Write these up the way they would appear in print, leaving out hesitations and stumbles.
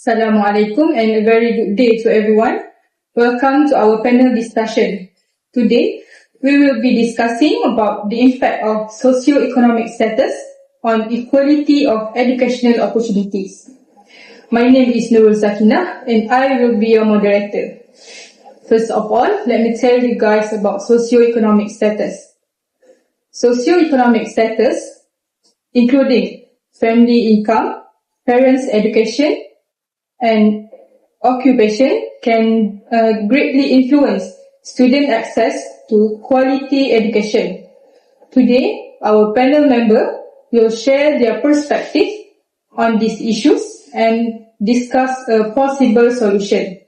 Assalamualaikum and a very good day to everyone. Welcome to our panel discussion. Today, we will be discussing about the impact of socio-economic status on equality of educational opportunities. My name is Nurul Sakinah and I will be your moderator. First of all, let me tell you guys about socio-economic status. Socio-economic status, including family income, parents' education, and occupation, can greatly influence student access to quality education. Today, our panel member will share their perspective on these issues and discuss a possible solution.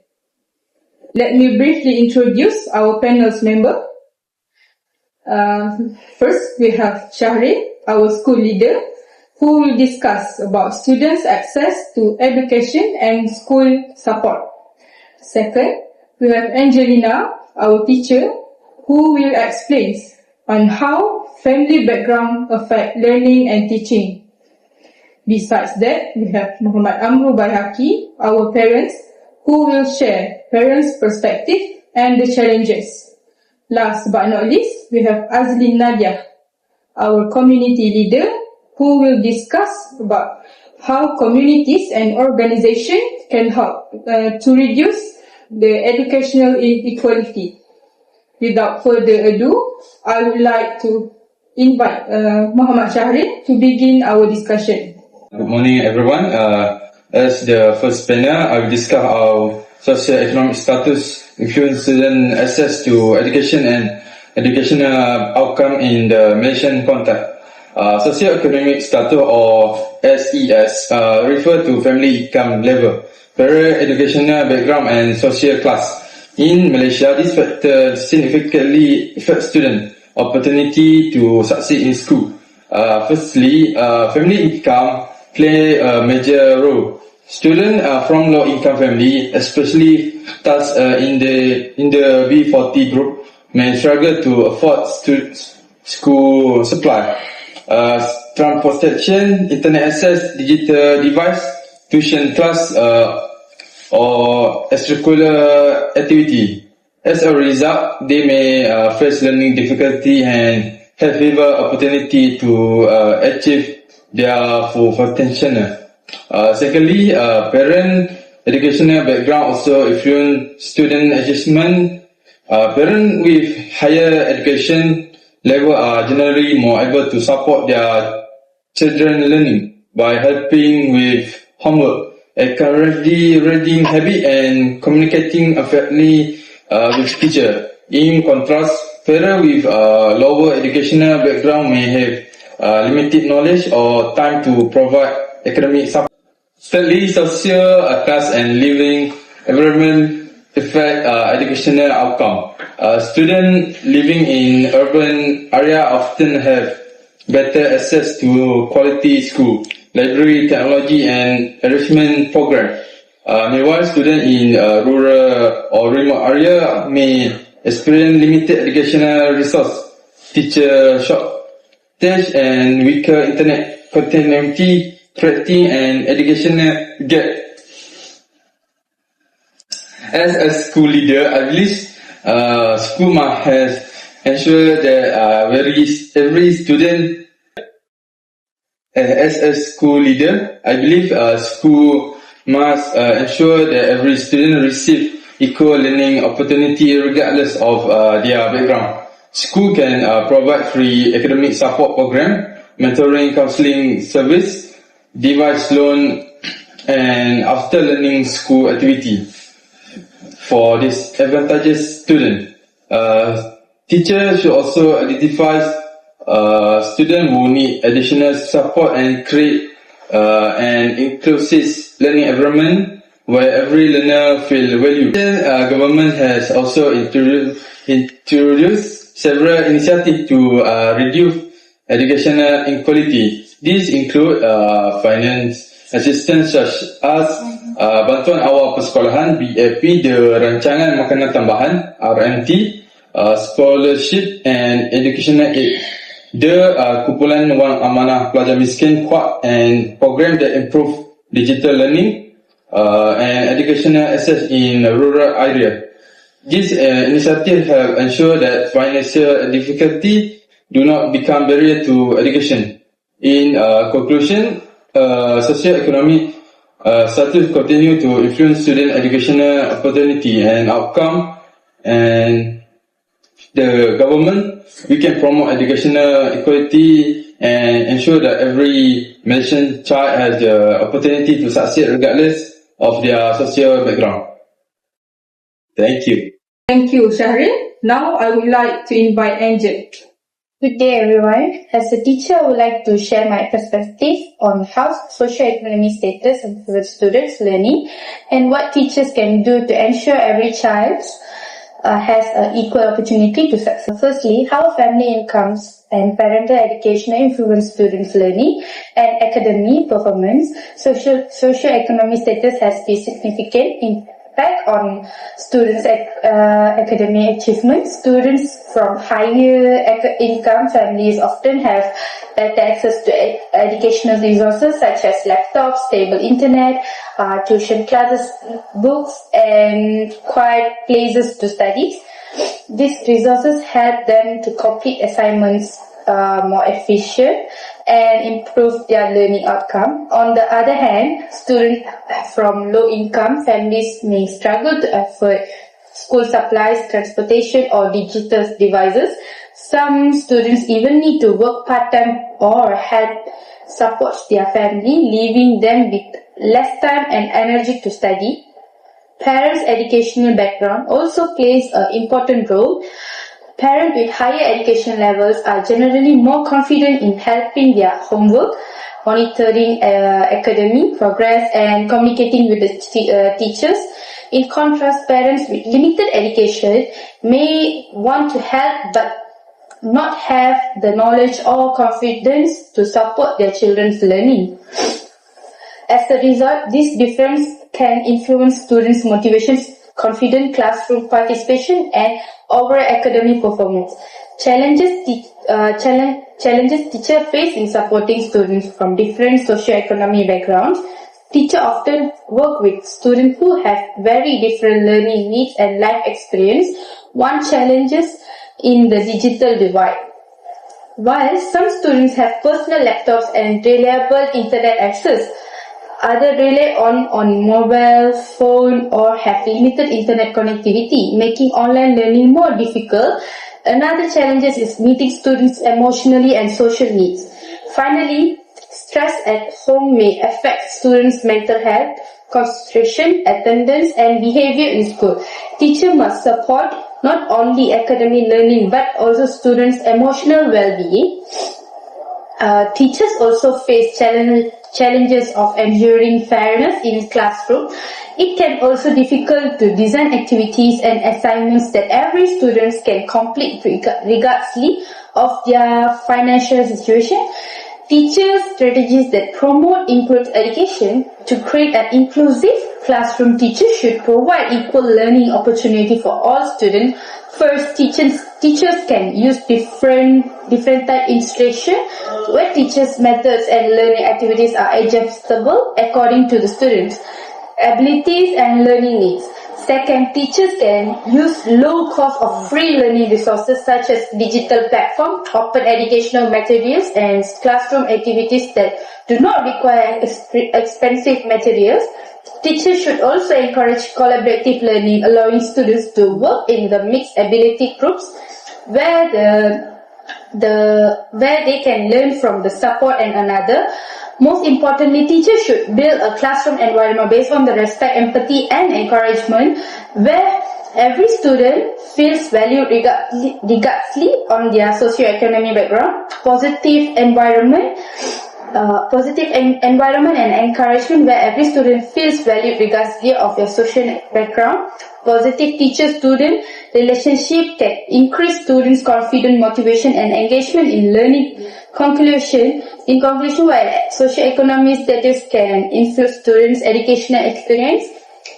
Let me briefly introduce our panel's member. First, we have Shahri, our school leader, who will discuss about students' access to education and school support. Second, we have Angelina, our teacher, who will explain on how family background affect learning and teaching. Besides that, we have Muhammad Amru Bayhaki, our parents, who will share parents' perspective and the challenges. Last but not least, we have Azlin Nadia, our community leader, who will discuss about how communities and organizations can help to reduce the educational inequality. Without further ado, I would like to invite Muhammad Shahri to begin our discussion. Good morning, everyone. As the first panel, I will discuss how socio-economic status influence student access to education and educational outcome in the Malaysian context. Socio-economic status, or SES, refer to family income level, career, educational background and social class. In Malaysia, this factor significantly affects student opportunity to succeed in school. Firstly, family income play a major role. Students from low-income family, especially those in the B40 group, may struggle to afford school supply. Transportation, internet access, digital device, tuition class, or extracurricular activity. As a result, they may face learning difficulty and have fewer opportunity to achieve their full potential. Secondly, parent educational background also influence student achievement. Parents with higher education level are generally more able to support their children learning by helping with homework, encouraging reading habit, and communicating effectively with teacher. In contrast, parents with lower educational background may have limited knowledge or time to provide academic support. Thirdly, social class and living environment affect educational outcome. Students living in urban area often have better access to quality school, library, technology, and enrichment program. Meanwhile, students in rural or remote area may experience limited educational resource, teacher shortage, and weaker internet connectivity, creating an educational gap. As a school leader, I believe school must ensure that every student. As a school leader, I believe school must ensure that every student receive equal learning opportunity regardless of their background. School can provide free academic support program, mentoring, counseling service, device loan, and after learning school activity for disadvantaged students. Teachers should also identify students who need additional support and create an inclusive learning environment where every learner feels valued. Government has also introduced several initiatives to reduce educational inequality. These include finance assistance such as bantuan awal persekolahan BAP, the rancangan makanan tambahan RMT, scholarship and educational aid, the kumpulan wang amanah pelajar miskin QUAD, and program that improve digital learning, and educational access in rural area. This initiative have ensured that financial difficulty do not become barrier to education. In conclusion, socioeconomic status continue to influence student educational opportunity and outcome, and the government, we can promote educational equality and ensure that every Malaysian child has the opportunity to succeed regardless of their social background. Thank you. Thank you, Shahrin. Now I would like to invite Angel. Good day, everyone. As a teacher, I would like to share my perspective on how socioeconomic status influences students' learning and what teachers can do to ensure every child has an equal opportunity to succeed. Firstly, how family incomes and parental education influence students' learning and academic performance. Socioeconomic status has a significant impact on students' academic achievements. Students from higher income families often have better access to educational resources such as laptops, stable internet, tuition classes, books, and quiet places to study. These resources help them to complete assignments more efficient and improve their learning outcome. On the other hand, students from low-income families may struggle to afford school supplies, transportation, or digital devices. Some students even need to work part-time or help support their family, leaving them with less time and energy to study. Parents' educational background also plays an important role. Parents with higher education levels are generally more confident in helping their homework, monitoring academic progress, and communicating with the teachers. In contrast, parents with limited education may want to help but not have the knowledge or confidence to support their children's learning. As a result, this difference can influence students' motivations, confident classroom participation, and overall academic performance. Challenges teachers face in supporting students from different socioeconomic backgrounds. Teachers often work with students who have very different learning needs and life experience. One challenge is in the digital divide. While some students have personal laptops and reliable internet access, others rely on mobile phone or have limited internet connectivity, making online learning more difficult. Another challenge is meeting students' emotionally and social needs. Finally, stress at home may affect students' mental health, concentration, attendance, and behavior in school. Teachers must support not only academic learning but also students' emotional well-being. Teachers also face challenges of ensuring fairness in classroom. It can also be difficult to design activities and assignments that every student can complete regardless of their financial situation. Teachers' strategies that promote improved education to create an inclusive classroom. Teachers should provide equal learning opportunity for all students. First, teachers can use different type instruction where teachers' methods and learning activities are adjustable according to the students' abilities and learning needs. Second, teachers can use low cost of free learning resources such as digital platforms, open educational materials, and classroom activities that do not require expensive materials. Teachers should also encourage collaborative learning, allowing students to work in the mixed ability groups where they can learn from the support and another. Most importantly, teachers should build a classroom environment based on the respect, empathy, and encouragement, where every student feels valued regardless on their socioeconomic background. Positive environment and encouragement where every student feels valued regardless of their social background. Positive teacher-student relationship can increase students' confidence, motivation, and engagement in learning. In conclusion, while socioeconomic status can influence students' educational experience,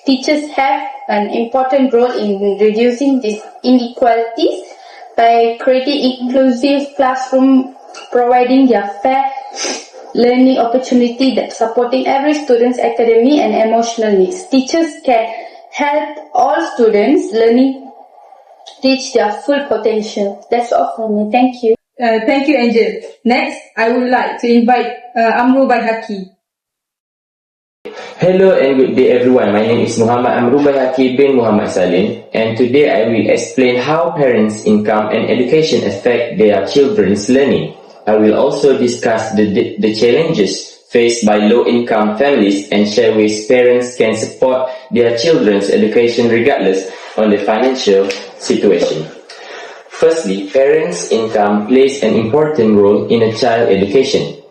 teachers have an important role in reducing these inequalities by creating inclusive classroom, providing their fair learning opportunity that supporting every student's academic and emotional needs. Teachers can help all students learning reach their full potential. That's all from me. Thank you. Thank you, Angel. Next, I would like to invite Amru Bayhaki. Hello and good day everyone. My name is Muhammad Amru Bayhaki bin Muhammad Salim, and today I will explain how parents' income and education affect their children's learning. I will also discuss the challenges faced by low-income families and share ways parents can support their children's education regardless of the financial situation. Firstly, parents' income plays an important role in a child education.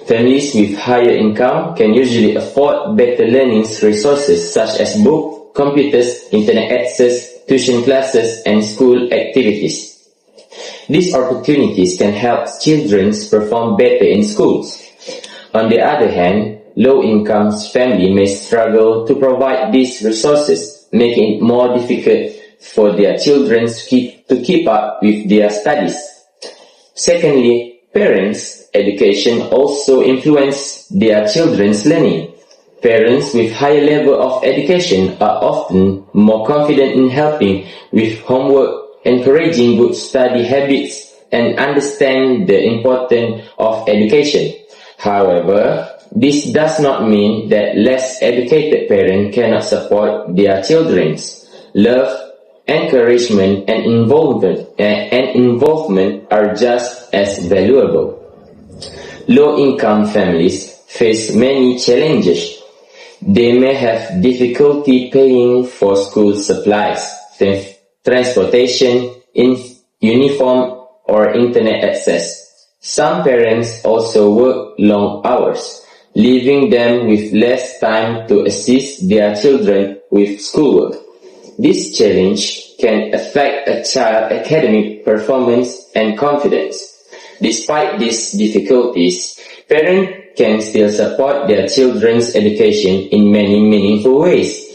Families with higher income can usually afford better learning resources such as books, computers, internet access, tuition classes, and school activities. These opportunities can help children perform better in schools. On the other hand, low-income families may struggle to provide these resources, making it more difficult for their children to keep up with their studies. Secondly, parents' education also influence their children's learning. Parents with higher level of education are often more confident in helping with homework, encouraging good study habits, and understand the importance of education. However, this does not mean that less educated parents cannot support their children's. Love, encouragement, and involvement are just as valuable. Low-income families face many challenges. They may have difficulty paying for school supplies, transportation, uniform, or internet access. Some parents also work long hours, leaving them with less time to assist their children with schoolwork. This challenge can affect a child's academic performance and confidence. Despite these difficulties, parents can still support their children's education in many meaningful ways.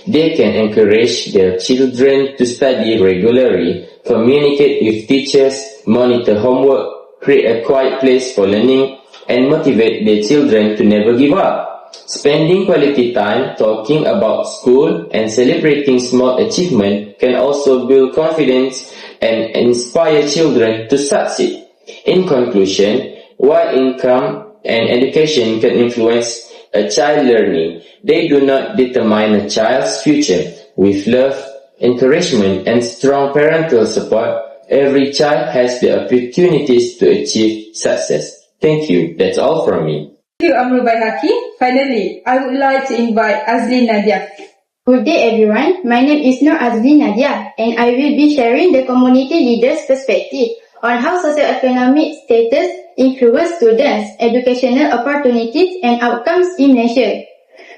They can encourage their children to study regularly, communicate with teachers, monitor homework, create a quiet place for learning, and motivate their children to never give up. Spending quality time talking about school and celebrating small achievements can also build confidence and inspire children to succeed. In conclusion, while income and education can influence a child's learning, they do not determine a child's future. With love, encouragement, and strong parental support, every child has the opportunities to achieve success. Thank you. That's all from me. Thank you, Amru Bayhaki. Finally, I would like to invite Azli Nadia. Good day everyone. My name is Nur Azli Nadia, and I will be sharing the community leaders' perspective on how socioeconomic status influence students' educational opportunities and outcomes in Malaysia.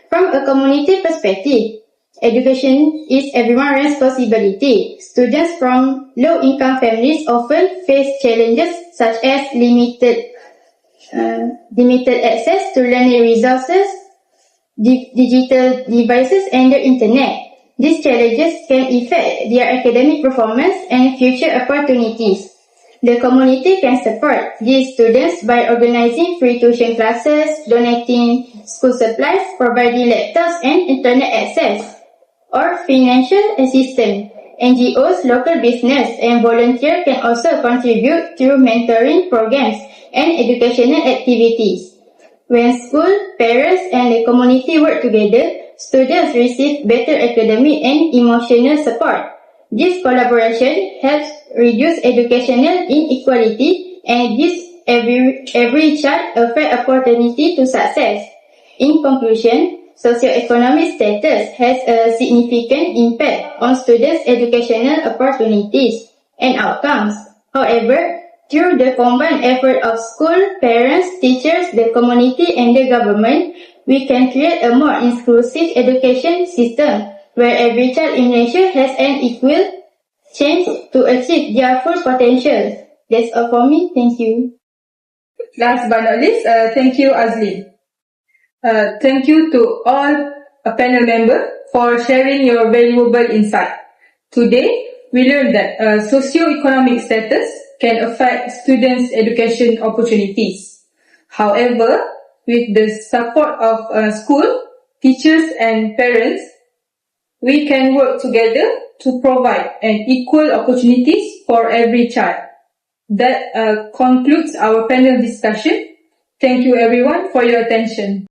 From a community perspective, education is everyone's responsibility. Students from low-income families often face challenges such as limited access to learning resources, digital devices, and the internet. These challenges can affect their academic performance and future opportunities. The community can support these students by organizing free tuition classes, donating school supplies, providing laptops and internet access, or financial assistance. NGOs, local business, and volunteers can also contribute through mentoring programs and educational activities. When school, parents, and the community work together, students receive better academic and emotional support. This collaboration helps reduce educational inequality and gives every child a fair opportunity to success. In conclusion, socioeconomic status has a significant impact on students' educational opportunities and outcomes. However, through the combined effort of school, parents, teachers, the community, and the government, we can create a more inclusive education system where every child in Malaysia has an equal chance to achieve their full potential. That's all for me. Thank you. Last but not least, thank you, Azli. Thank you to all panel members for sharing your valuable insight. Today, we learned that socio-economic status can affect students' education opportunities. However, with the support of school, teachers and parents, we can work together to provide an equal opportunities for every child. That concludes our panel discussion. Thank you everyone for your attention.